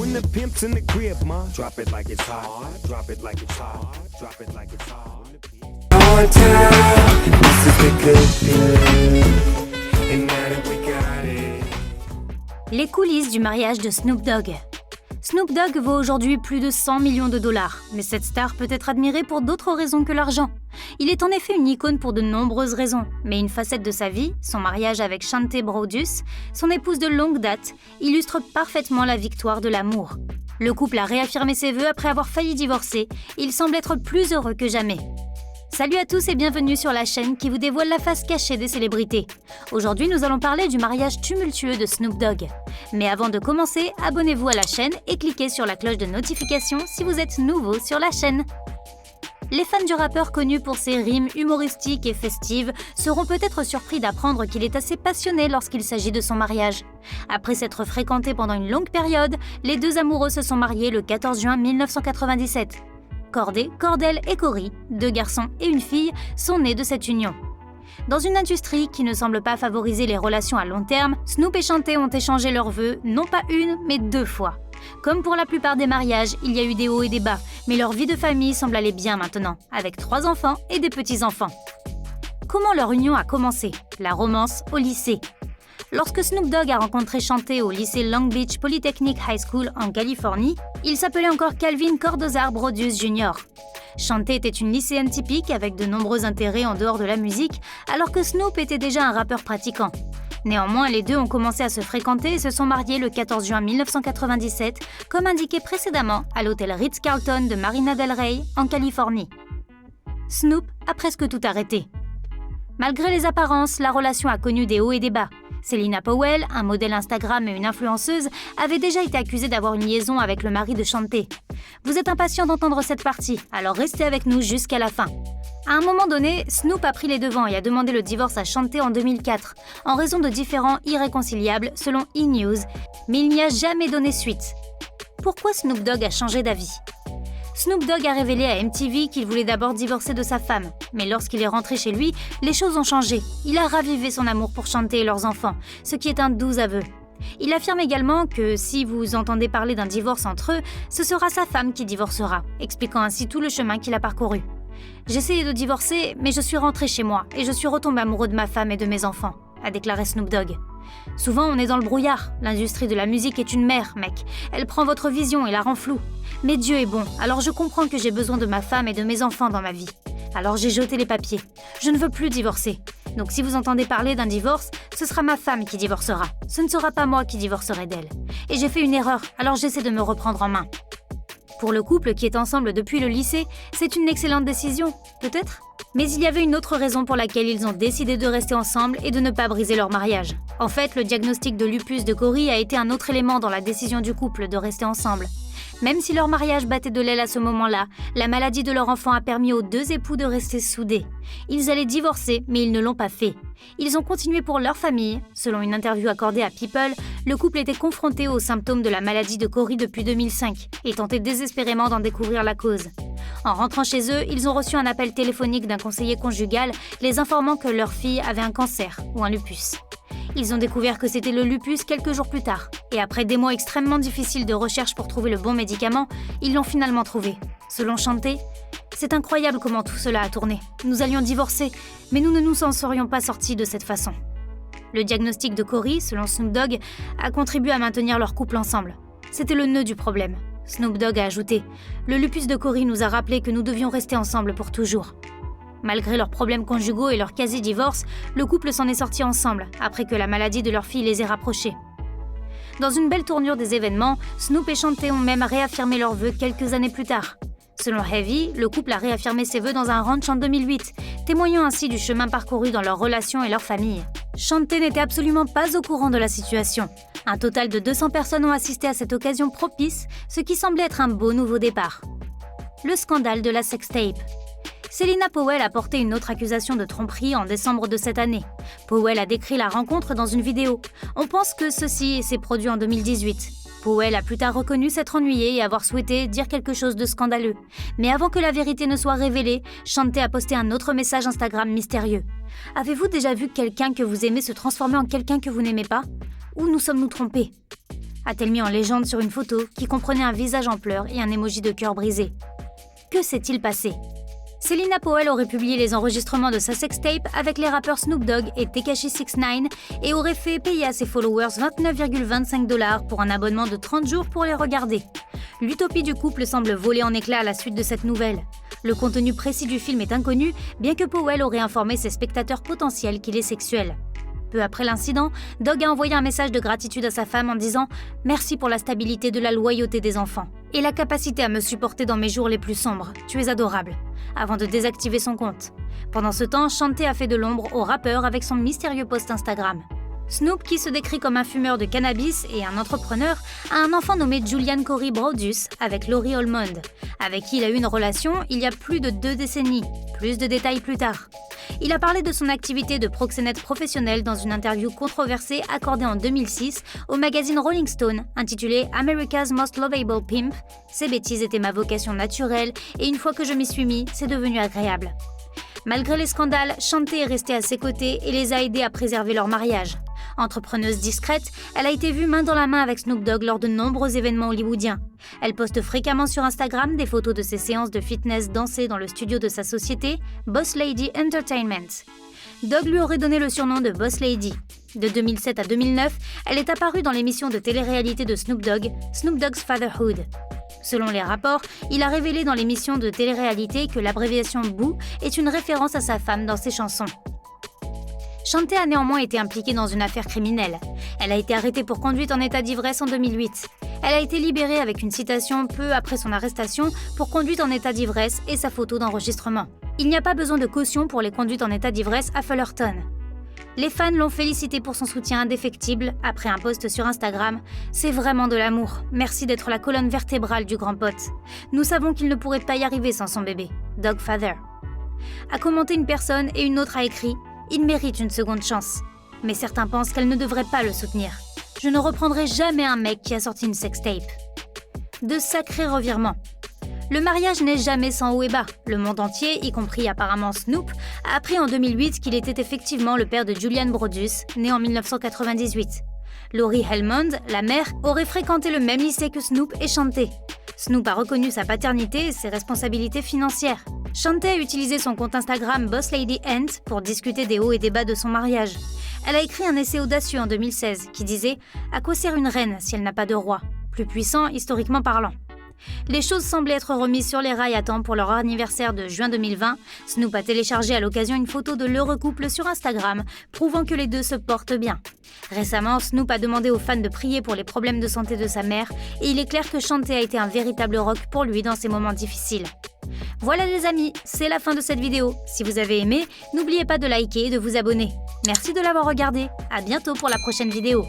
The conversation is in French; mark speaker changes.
Speaker 1: When the pimp's in the crib, ma, drop it like it's hot. Drop it like it's hot. Drop it like it's hot. On time, this is the good feeling. And now that we got it.
Speaker 2: Les coulisses du mariage de Snoop Dogg. Snoop Dogg vaut aujourd'hui plus de 100 millions de dollars, mais cette star peut être admirée pour d'autres raisons que l'argent. Il est en effet une icône pour de nombreuses raisons, mais une facette de sa vie, son mariage avec Chanté Broadus, son épouse de longue date, illustre parfaitement la victoire de l'amour. Le couple a réaffirmé ses vœux après avoir failli divorcer, il semble être plus heureux que jamais. Salut à tous et bienvenue sur la chaîne qui vous dévoile la face cachée des célébrités. Aujourd'hui, nous allons parler du mariage tumultueux de Snoop Dogg. Mais avant de commencer, abonnez-vous à la chaîne et cliquez sur la cloche de notification si vous êtes nouveau sur la chaîne. Les fans du rappeur connu pour ses rimes humoristiques et festives seront peut-être surpris d'apprendre qu'il est assez passionné lorsqu'il s'agit de son mariage. Après s'être fréquentés pendant une longue période, les deux amoureux se sont mariés le 14 juin 1997. Cordé, Cordell et Cory, deux garçons et une fille, sont nés de cette union. Dans une industrie qui ne semble pas favoriser les relations à long terme, Snoop et Chanté ont échangé leurs vœux non pas une, mais deux fois. Comme pour la plupart des mariages, il y a eu des hauts et des bas, mais leur vie de famille semble aller bien maintenant, avec 3 enfants et des petits-enfants. Comment leur union a commencé? La romance au lycée. Lorsque Snoop Dogg a rencontré Chanté au lycée Long Beach Polytechnic High School en Californie, il s'appelait encore Calvin Cordozar Broadus Jr. Chanté était une lycéenne typique avec de nombreux intérêts en dehors de la musique, alors que Snoop était déjà un rappeur pratiquant. Néanmoins, les deux ont commencé à se fréquenter et se sont mariés le 14 juin 1997, comme indiqué précédemment à l'hôtel Ritz-Carlton de Marina del Rey, en Californie. Snoop a presque tout arrêté. Malgré les apparences, la relation a connu des hauts et des bas. Selena Powell, un modèle Instagram et une influenceuse, avait déjà été accusée d'avoir une liaison avec le mari de Chanté. Vous êtes impatient d'entendre cette partie, alors restez avec nous jusqu'à la fin. À un moment donné, Snoop a pris les devants et a demandé le divorce à Chanté en 2004, en raison de différends irréconciliables selon E! News, mais il n'y a jamais donné suite. Pourquoi Snoop Dogg a changé d'avis? Snoop Dogg a révélé à MTV qu'il voulait d'abord divorcer de sa femme, mais lorsqu'il est rentré chez lui, les choses ont changé. Il a ravivé son amour pour Chanté et leurs enfants, ce qui est un doux aveu. Il affirme également que si vous entendez parler d'un divorce entre eux, ce sera sa femme qui divorcera, expliquant ainsi tout le chemin qu'il a parcouru. J'essayais de divorcer, mais je suis rentré chez moi et je suis retombé amoureux de ma femme et de mes enfants, a déclaré Snoop Dogg. Souvent, on est dans le brouillard. L'industrie de la musique est une mer, mec. Elle prend votre vision et la rend floue. Mais Dieu est bon, alors je comprends que j'ai besoin de ma femme et de mes enfants dans ma vie. Alors j'ai jeté les papiers. Je ne veux plus divorcer. Donc si vous entendez parler d'un divorce, ce sera ma femme qui divorcera. Ce ne sera pas moi qui divorcerai d'elle. Et j'ai fait une erreur, alors j'essaie de me reprendre en main. Pour le couple qui est ensemble depuis le lycée, c'est une excellente décision, peut-être? Mais il y avait une autre raison pour laquelle ils ont décidé de rester ensemble et de ne pas briser leur mariage. En fait, le diagnostic de lupus de Cory a été un autre élément dans la décision du couple de rester ensemble. Même si leur mariage battait de l'aile à ce moment-là, la maladie de leur enfant a permis aux deux époux de rester soudés. Ils allaient divorcer, mais ils ne l'ont pas fait. Ils ont continué pour leur famille. Selon une interview accordée à People, le couple était confronté aux symptômes de la maladie de Cory depuis 2005 et tentait désespérément d'en découvrir la cause. En rentrant chez eux, ils ont reçu un appel téléphonique d'un conseiller conjugal les informant que leur fille avait un cancer ou un lupus. Ils ont découvert que c'était le lupus quelques jours plus tard. Et après des mois extrêmement difficiles de recherche pour trouver le bon médicament, ils l'ont finalement trouvé. Selon Chanté, c'est incroyable comment tout cela a tourné. Nous allions divorcer, mais nous ne nous en serions pas sortis de cette façon. Le diagnostic de Cory, selon Snoop Dogg, a contribué à maintenir leur couple ensemble. C'était le nœud du problème. Snoop Dogg a ajouté « Le lupus de Cory nous a rappelé que nous devions rester ensemble pour toujours ». Malgré leurs problèmes conjugaux et leur quasi-divorce, le couple s'en est sorti ensemble, après que la maladie de leur fille les ait rapprochés. Dans une belle tournure des événements, Snoop et Chanté ont même réaffirmé leurs vœux quelques années plus tard. Selon Heavy, le couple a réaffirmé ses vœux dans un ranch en 2008, témoignant ainsi du chemin parcouru dans leur relation et leur famille. Chanté n'était absolument pas au courant de la situation. Un total de 200 personnes ont assisté à cette occasion propice, ce qui semblait être un beau nouveau départ. Le scandale de la sextape. Selena Powell a porté une autre accusation de tromperie en décembre de cette année. Powell a décrit la rencontre dans une vidéo. On pense que ceci s'est produit en 2018. Powell a plus tard reconnu s'être ennuyée et avoir souhaité dire quelque chose de scandaleux. Mais avant que la vérité ne soit révélée, Chanté a posté un autre message Instagram mystérieux. « Avez-vous déjà vu quelqu'un que vous aimez se transformer en quelqu'un que vous n'aimez pas ? Ou nous sommes-nous trompés ?» a-t-elle mis en légende sur une photo qui comprenait un visage en pleurs et un emoji de cœur brisé. Que s'est-il passé? Selena Powell aurait publié les enregistrements de sa sextape avec les rappeurs Snoop Dogg et Tekashi 69 et aurait fait payer à ses followers 29,25 $ pour un abonnement de 30 jours pour les regarder. L'utopie du couple semble voler en éclats à la suite de cette nouvelle. Le contenu précis du film est inconnu, bien que Powell aurait informé ses spectateurs potentiels qu'il est sexuel. Peu après l'incident, Dogg a envoyé un message de gratitude à sa femme en disant « Merci pour la stabilité de la loyauté des enfants et la capacité à me supporter dans mes jours les plus sombres. Tu es adorable », avant de désactiver son compte. Pendant ce temps, Shanté a fait de l'ombre au rappeur avec son mystérieux post Instagram. Snoop, qui se décrit comme un fumeur de cannabis et un entrepreneur, a un enfant nommé Julian Cory Brodus avec Laurie Holmond, avec qui il a eu une relation il y a plus de 2 décennies. Plus de détails plus tard. Il a parlé de son activité de proxénète professionnel dans une interview controversée accordée en 2006 au magazine Rolling Stone, intitulée America's Most Lovable Pimp. Ces bêtises étaient ma vocation naturelle et une fois que je m'y suis mis, c'est devenu agréable. Malgré les scandales, Shanté est restée à ses côtés et les a aidés à préserver leur mariage. Entrepreneuse discrète, elle a été vue main dans la main avec Snoop Dogg lors de nombreux événements hollywoodiens. Elle poste fréquemment sur Instagram des photos de ses séances de fitness dansées dans le studio de sa société, Boss Lady Entertainment. Dogg lui aurait donné le surnom de Boss Lady. De 2007 à 2009, elle est apparue dans l'émission de télé-réalité de Snoop Dogg, Snoop Dogg's Fatherhood. Selon les rapports, il a révélé dans l'émission de télé-réalité que l'abréviation BOO est une référence à sa femme dans ses chansons. Shanté a néanmoins été impliquée dans une affaire criminelle. Elle a été arrêtée pour conduite en état d'ivresse en 2008. Elle a été libérée avec une citation peu après son arrestation pour conduite en état d'ivresse et sa photo d'enregistrement. Il n'y a pas besoin de caution pour les conduites en état d'ivresse à Fullerton. Les fans l'ont félicité pour son soutien indéfectible après un post sur Instagram. C'est vraiment de l'amour. Merci d'être la colonne vertébrale du grand pote. Nous savons qu'il ne pourrait pas y arriver sans son bébé. Dog Father. A commenté une personne et une autre a écrit « Il mérite une seconde chance ». Mais certains pensent qu'elle ne devrait pas le soutenir. Je ne reprendrai jamais un mec qui a sorti une sextape. De sacrés revirements. Le mariage n'est jamais sans haut et bas. Le monde entier, y compris apparemment Snoop, a appris en 2008 qu'il était effectivement le père de Julian Brodus, né en 1998. Laurie Holmond, la mère, aurait fréquenté le même lycée que Snoop et Shanté. Snoop a reconnu sa paternité et ses responsabilités financières. Shanté a utilisé son compte Instagram Boss Lady Ant pour discuter des hauts et des bas de son mariage. Elle a écrit un essai audacieux en 2016 qui disait « À quoi sert une reine si elle n'a pas de roi ?» Plus puissant historiquement parlant. Les choses semblaient être remises sur les rails à temps pour leur anniversaire de juin 2020. Snoop a téléchargé à l'occasion une photo de l'heureux couple sur Instagram, prouvant que les deux se portent bien. Récemment, Snoop a demandé aux fans de prier pour les problèmes de santé de sa mère, et il est clair que Shanté a été un véritable rock pour lui dans ces moments difficiles. Voilà les amis, c'est la fin de cette vidéo. Si vous avez aimé, n'oubliez pas de liker et de vous abonner. Merci de l'avoir regardé, à bientôt pour la prochaine vidéo.